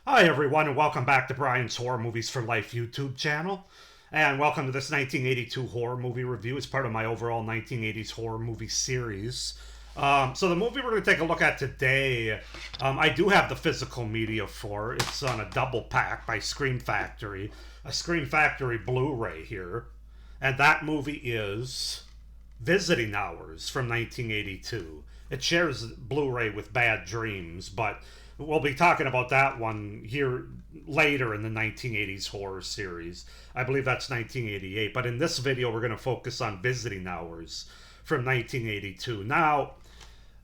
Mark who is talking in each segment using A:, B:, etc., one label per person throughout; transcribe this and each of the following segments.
A: Hi, everyone, and welcome back to Brian's Horror Movies for Life YouTube channel. And welcome to this 1982 horror movie review. It's part of my overall 1980s horror movie series. So the movie we're going to take a look at today, I do have the physical media for. It's on a double pack by Scream Factory, a Scream Factory Blu-ray here. And that movie is Visiting Hours from 1982. It shares Blu-ray with Bad Dreams, but we'll be talking about that one here later in the 1980s horror series. I believe that's 1988. But in this video, we're going to focus on Visiting Hours from 1982. Now,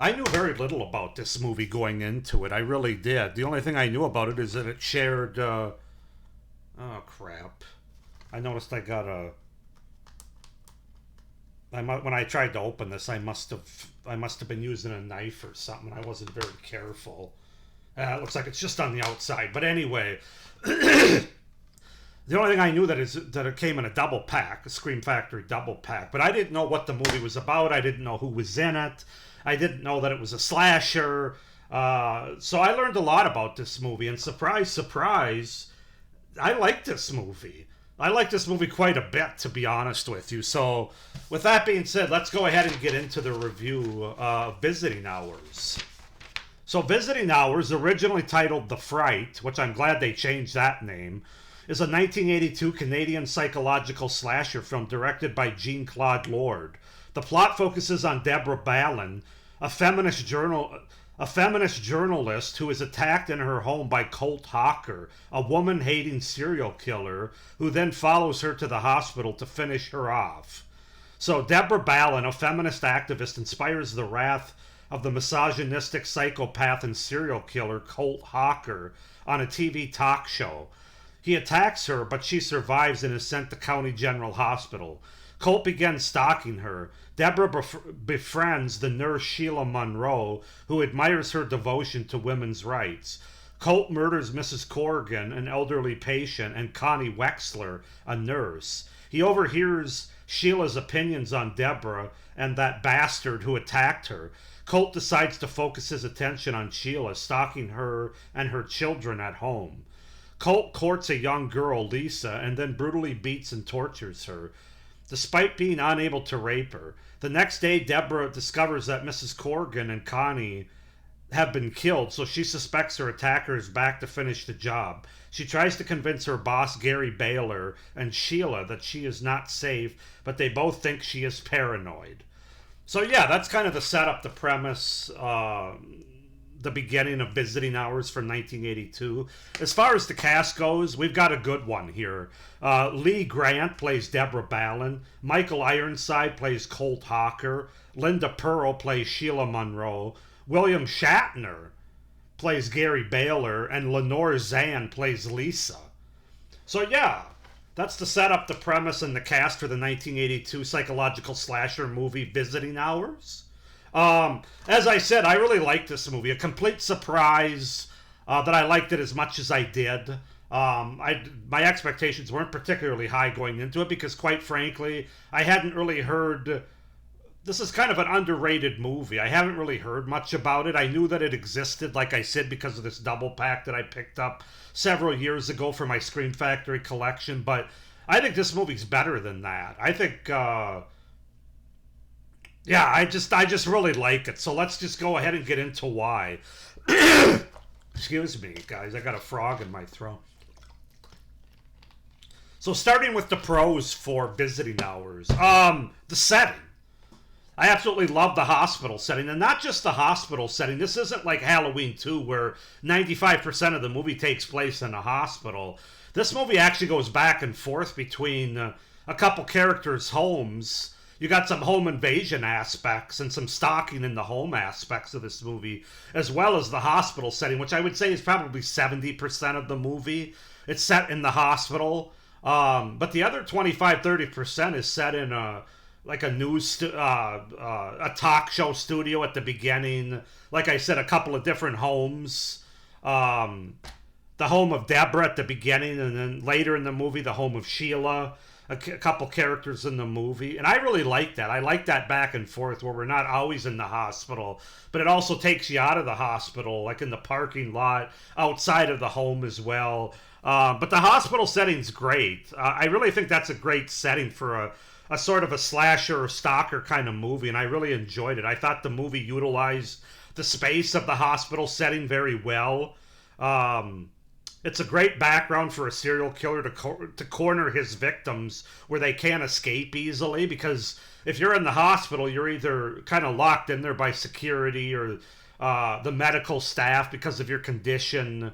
A: I knew very little about this movie going into it. I really did. The only thing I knew about it is that it shared... oh, crap. I noticed I got a... when I tried to open this, I must have been using a knife or something. I wasn't very careful. It looks like it's just on the outside. But anyway, the only thing I knew that is that it came in a double pack, a Scream Factory double pack. But I didn't know what the movie was about. I didn't know who was in it. I didn't know that it was a slasher. So I learned a lot about this movie. And surprise, surprise, I liked this movie. I like this movie quite a bit, to be honest with you. So with that being said, let's go ahead and get into the review of Visiting Hours. So Visiting Hours, originally titled The Fright, which I'm glad they changed that name, is a 1982 Canadian psychological slasher film directed by Jean-Claude Lord. The plot focuses on Deborah Ballin, a feminist journalist who is attacked in her home by Colt Hawker, a woman-hating serial killer, who then follows her to the hospital to finish her off. So Deborah Ballin, a feminist activist, inspires the wrath of the misogynistic psychopath and serial killer Colt Hawker on a TV talk show. He attacks her, but she survives and is sent to County General Hospital. Colt begins stalking her. Deborah befriends the nurse Sheila Monroe, who admires her devotion to women's rights. Colt murders Mrs. Corrigan, an elderly patient, and Connie Wexler, a nurse. He overhears Sheila's opinions on Deborah and that bastard who attacked her. Colt decides to focus his attention on Sheila, stalking her and her children at home. Colt courts a young girl, Lisa, and then brutally beats and tortures her, despite being unable to rape her. The next day, Deborah discovers that Mrs. Corrigan and Connie have been killed, so she suspects her attacker is back to finish the job. She tries to convince her boss, Gary Baylor, and Sheila that she is not safe, but they both think she is paranoid. So yeah, that's kind of the setup, the premise, the beginning of Visiting Hours from 1982. As far as the cast goes, we've got a good one here. Lee Grant plays Deborah Ballin. Michael Ironside plays Colt Hawker. Linda Pearl plays Sheila Monroe. William Shatner plays Gary Baylor. And Lenore Zann plays Lisa. So yeah, that's the setup, the premise, and the cast for the 1982 psychological slasher movie Visiting Hours. As I said, I really liked this movie. A complete surprise that I liked it as much as I did. My expectations weren't particularly high going into it because, quite frankly, I hadn't really heard... This is kind of an underrated movie. I haven't really heard much about it. I knew that it existed, like I said, because of this double pack that I picked up several years ago for my Scream Factory collection, but I think this movie's better than that. I think... yeah, I just really like it. So let's just go ahead and get into why. Excuse me, guys. I got a frog in my throat. So starting with the pros for Visiting Hours. The setting. I absolutely love the hospital setting. And not just the hospital setting. This isn't like Halloween 2 where 95% of the movie takes place in a hospital. This movie actually goes back and forth between a couple characters' homes. You got some home invasion aspects and some stalking in the home aspects of this movie, as well as the hospital setting, which I would say is probably 70% of the movie. It's set in the hospital, but the other 25-30% is set in a news, a talk show studio at the beginning. Like I said, a couple of different homes. The home of Deborah at the beginning, and then later in the movie, the home of Sheila. a couple characters in the movie, and I really like that. I like that back and forth where we're not always in the hospital, but it also takes you out of the hospital, like in the parking lot, outside of the home as well. But the hospital setting's great. I really think that's a great setting for a sort of a slasher or stalker kind of movie, and I really enjoyed it. I thought the movie utilized the space of the hospital setting very well. It's a great background for a serial killer to corner his victims where they can't escape easily, because if you're in the hospital, you're either kind of locked in there by security or the medical staff because of your condition.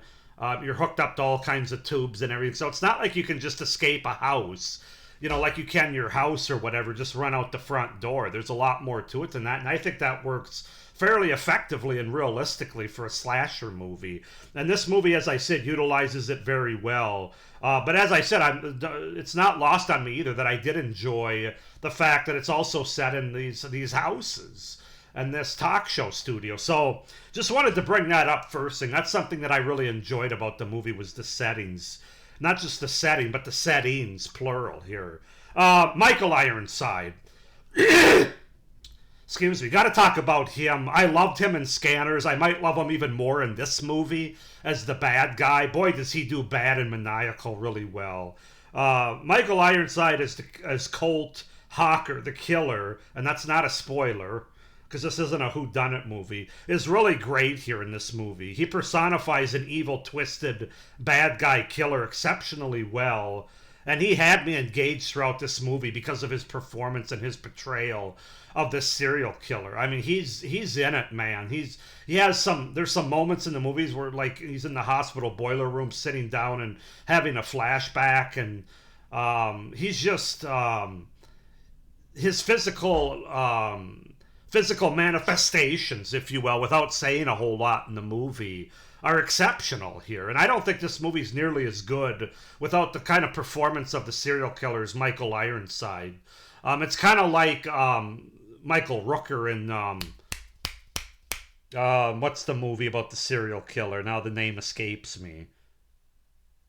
A: You're hooked up to all kinds of tubes and everything. So it's not like you can just escape a house, like you can your house or whatever, just run out the front door. There's a lot more to it than that. And I think that works fairly effectively and realistically for a slasher movie. And this movie, as I said, utilizes it very well. But as I said, it's not lost on me either that I did enjoy the fact that it's also set in these houses and this talk show studio. So just wanted to bring that up first thing. That's something that I really enjoyed about the movie, was the settings. Not just the setting, but the settings, plural here. Michael Ironside. Excuse me, got to talk about him. I loved him in Scanners. I might love him even more in this movie as the bad guy. Boy, does he do bad and maniacal really well. Michael Ironside as Colt Hawker, the killer, and that's not a spoiler, because this isn't a whodunit movie, is really great here in this movie. He personifies an evil, twisted, bad guy killer exceptionally well, and he had me engaged throughout this movie because of his performance and his portrayal of this serial killer. I mean, he's in it, man. There's some moments in the movies where, like, he's in the hospital boiler room sitting down and having a flashback, and he's just his physical manifestations, if you will, without saying a whole lot in the movie, are exceptional here. And I don't think this movie's nearly as good without the kind of performance of the serial killer's Michael Ironside. It's kind of like Michael Rooker in what's the movie about the serial killer? Now the name escapes me.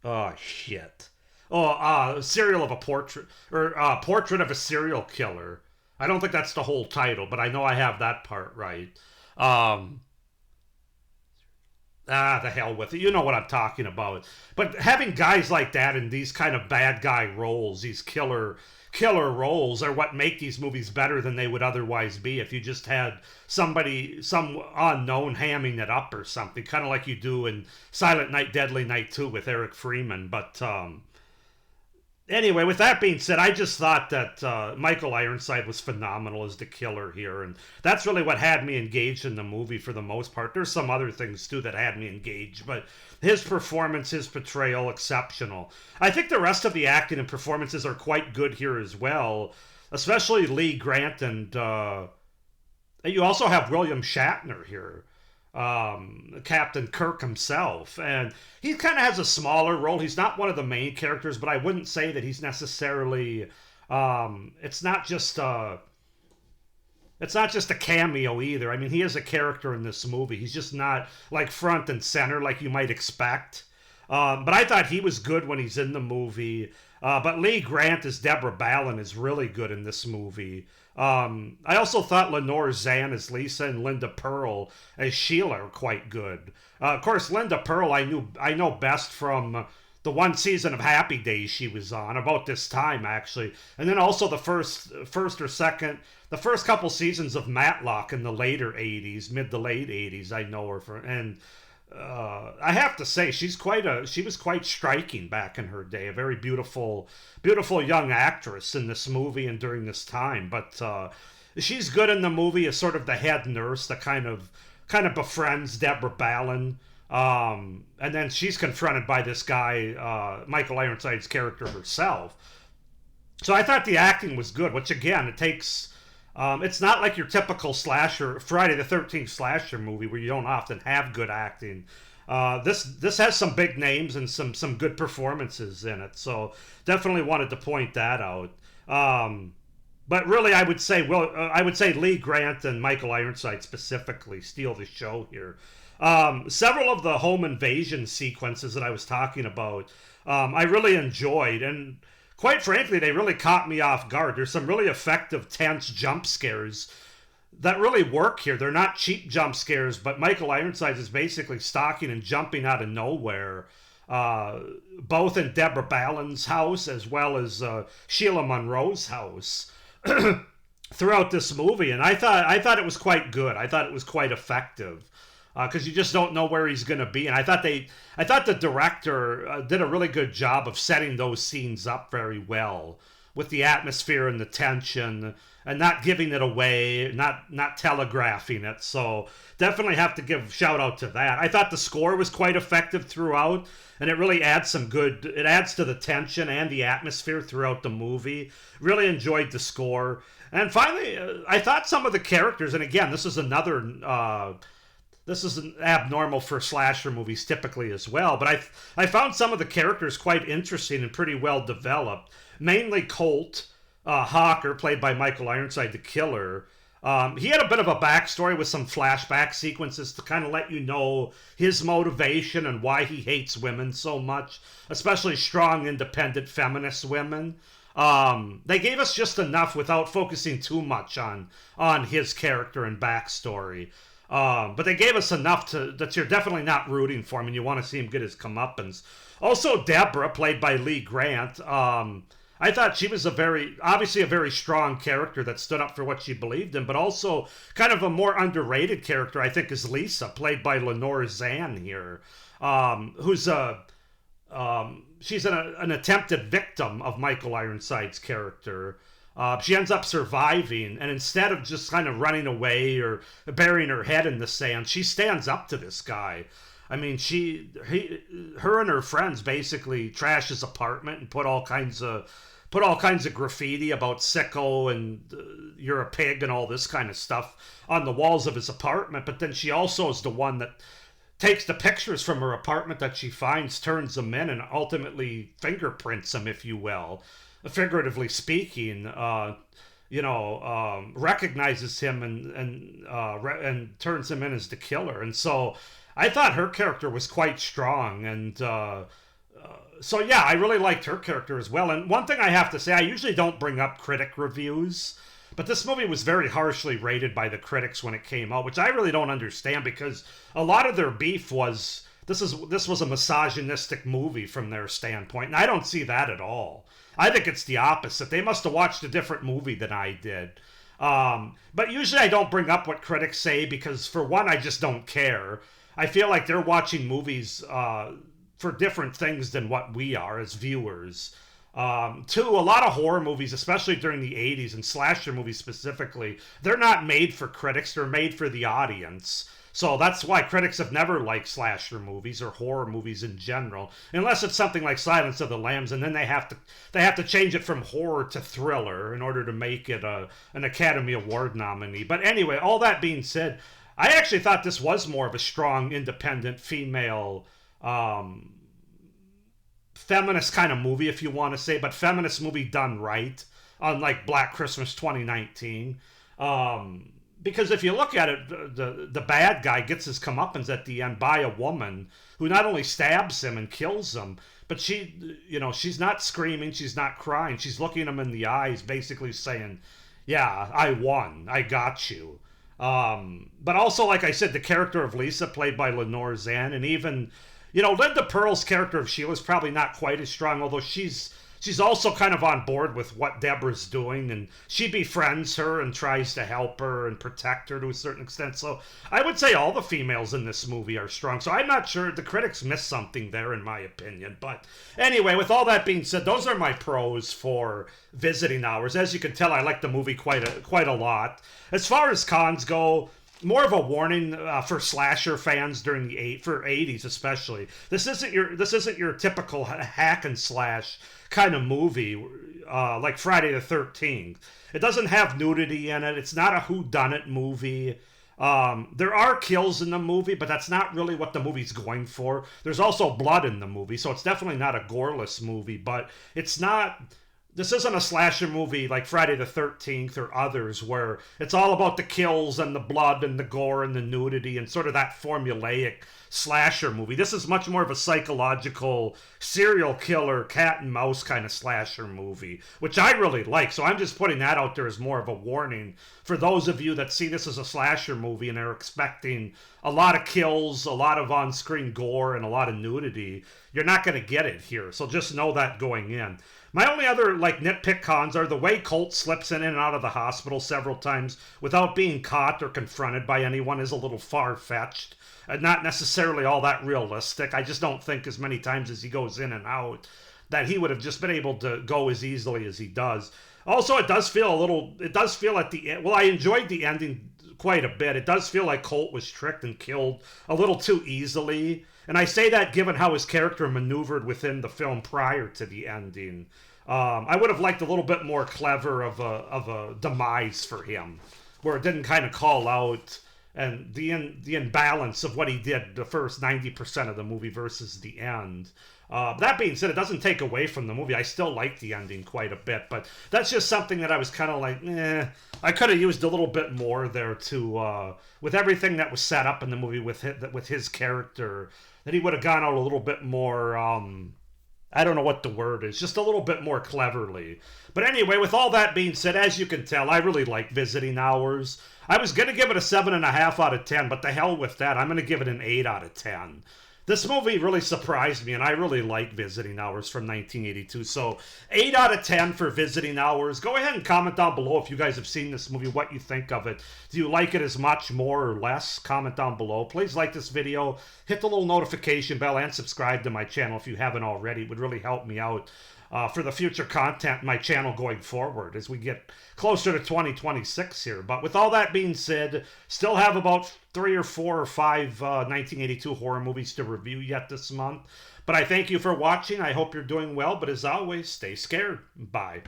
A: Oh shit. Serial of a Portrait, or Portrait of a Serial Killer. I don't think that's the whole title, but I know I have that part right. The hell with it. You know what I'm talking about. But having guys like that in these kind of bad guy roles, these killer roles, are what make these movies better than they would otherwise be if you just had some unknown hamming it up or something, kind of like you do in Silent Night, Deadly Night 2 with Eric Freeman. But anyway, with that being said, I just thought that Michael Ironside was phenomenal as the killer here, and that's really what had me engaged in the movie for the most part. There's some other things too that had me engaged, but his performance, his portrayal, exceptional. I think the rest of the acting and performances are quite good here as well, especially Lee Grant, and you also have William Shatner here. Captain Kirk himself, and he kind of has a smaller role. He's not one of the main characters, but I wouldn't say that he's necessarily it's not just a cameo either. I mean, he is a character in this movie. He's just not like front and center like you might expect. But I thought he was good when he's in the movie. But Lee Grant as Deborah Ballin is really good in this movie. I also thought Lenore Zann as Lisa and Linda Pearl as Sheila are quite good. Of course, Linda Pearl I know best from the one season of Happy Days she was on, about this time actually, and then also the first couple seasons of Matlock in the later 80s, mid to late 80s. I know her from, and I have to say she was quite striking back in her day. A very beautiful young actress in this movie and during this time. But she's good in the movie as sort of the head nurse that kind of befriends Deborah Ballin. And then she's confronted by this guy, Michael Ironside's character herself. So I thought the acting was good, which again, it takes. It's not like your typical slasher, Friday the 13th slasher movie where you don't often have good acting. This has some big names and some good performances in it, so definitely wanted to point that out. But really, I would say Lee Grant and Michael Ironside specifically steal the show here. Several of the home invasion sequences that I was talking about, I really enjoyed, and quite frankly, they really caught me off guard. There's some really effective, tense jump scares that really work here. They're not cheap jump scares, but Michael Ironsides is basically stalking and jumping out of nowhere, both in Deborah Ballin's house as well as Sheila Monroe's house throughout this movie. And I thought it was quite good. I thought it was quite effective. Because you just don't know where he's going to be, and I thought the director did a really good job of setting those scenes up very well, with the atmosphere and the tension, and not giving it away, not telegraphing it. So definitely have to give shout out to that. I thought the score was quite effective throughout, and it really adds it adds to the tension and the atmosphere throughout the movie. Really enjoyed the score, and finally, I thought some of the characters, and again, this is another. This isn't abnormal for slasher movies typically as well, but I found some of the characters quite interesting and pretty well developed. Mainly Colt Hawker, played by Michael Ironside, the killer. He had a bit of a backstory with some flashback sequences to kind of let you know his motivation and why he hates women so much, especially strong, independent, feminist women. They gave us just enough without focusing too much on his character and backstory. But they gave us enough that you're definitely not rooting for him and you want to see him get his comeuppance. Also, Deborah, played by Lee Grant, I thought she was obviously a very strong character that stood up for what she believed in, but also kind of a more underrated character, I think, is Lisa, played by Lenore Zann here, who's she's an attempted victim of Michael Ironside's character. She ends up surviving, and instead of just kind of running away or burying her head in the sand, she stands up to this guy. I mean, her and her friends basically trash his apartment and put all kinds of graffiti about sicko and you're a pig and all this kind of stuff on the walls of his apartment. But then she also is the one that takes the pictures from her apartment that she finds, turns them in, and ultimately fingerprints them, if you will. Figuratively speaking, recognizes him and turns him in as the killer. And so I thought her character was quite strong. And so, yeah, I really liked her character as well. And one thing I have to say, I usually don't bring up critic reviews, but this movie was very harshly rated by the critics when it came out, which I really don't understand, because a lot of their beef was this was a misogynistic movie from their standpoint, and I don't see that at all. I think it's the opposite. They must have watched a different movie than I did. But usually I don't bring up what critics say because, for one, I just don't care. I feel like they're watching movies for different things than what we are as viewers. Two, a lot of horror movies, especially during the 80s, and slasher movies specifically, they're not made for critics. They're made for the audience. So that's why critics have never liked slasher movies or horror movies in general, unless it's something like Silence of the Lambs, and then they have to change it from horror to thriller in order to make it an Academy Award nominee. But anyway, all that being said, I actually thought this was more of a strong, independent, female, feminist kind of movie, if you want to say, but feminist movie done right, unlike Black Christmas 2019. Because if you look at it, the bad guy gets his comeuppance at the end by a woman who not only stabs him and kills him, but she's not screaming, she's not crying, she's looking him in the eyes, basically saying, "Yeah, I won, I got you." But also, like I said, the character of Lisa, played by Lenore Zann, and even, Linda Pearl's character of Sheila's probably not quite as strong, although she's also kind of on board with what Deborah's doing, and she befriends her and tries to help her and protect her to a certain extent. So I would say all the females in this movie are strong. So I'm not sure. The critics missed something there, in my opinion. But anyway, with all that being said, those are my pros for Visiting Hours. As you can tell, I like the movie quite a lot. As far as cons go, more of a warning for slasher fans during the 80s especially. This isn't your typical hack and slash kind of movie like Friday the 13th. It doesn't have nudity in it. It's not a whodunit movie. There are kills in the movie, but that's not really what the movie's going for. There's also blood in the movie, so it's definitely not a goreless movie, but it's not this isn't a slasher movie like Friday the 13th or others where it's all about the kills and the blood and the gore and the nudity and sort of that formulaic slasher movie. This is much more of a psychological serial killer cat and mouse kind of slasher movie, which I really like. So I'm just putting that out there as more of a warning for those of you that see this as a slasher movie and are expecting a lot of kills, a lot of on-screen gore, and a lot of nudity. You're not going to get it here. So just know that going in. My only other like nitpick cons are the way Colt slips in and out of the hospital several times without being caught or confronted by anyone is a little far-fetched. Not necessarily all that realistic. I just don't think as many times as he goes in and out that he would have just been able to go as easily as he does. Also, it does feel at the end, well, I enjoyed the ending quite a bit. It does feel like Colt was tricked and killed a little too easily. And I say that given how his character maneuvered within the film prior to the ending. I would have liked a little bit more clever of a demise for him, where it didn't kind of call out and the imbalance of what he did the first 90% of the movie versus the end. That being said, it doesn't take away from the movie. I still like the ending quite a bit, but that's just something that I was kind of like, I could have used a little bit more there to, with everything that was set up in the movie with his character, that he would have gone out a little bit more, I don't know what the word is, just a little bit more cleverly. But anyway, with all that being said, as you can tell, I really like Visiting Hours. I was going to give it a 7.5 out of 10, but the hell with that. I'm going to give it an 8 out of 10. This movie really surprised me, and I really like Visiting Hours from 1982. So 8 out of 10 for Visiting Hours. Go ahead and comment down below if you guys have seen this movie, what you think of it. Do you like it as much, more, or less? Comment down below. Please like this video, hit the little notification bell, and subscribe to my channel if you haven't already. It would really help me out for the future content in my channel going forward as we get closer to 2026 here. But with all that being said, still have about 3 or 4 or 5 1982 horror movies to review yet this month. But I thank you for watching. I hope you're doing well. But as always, stay scared. Bye.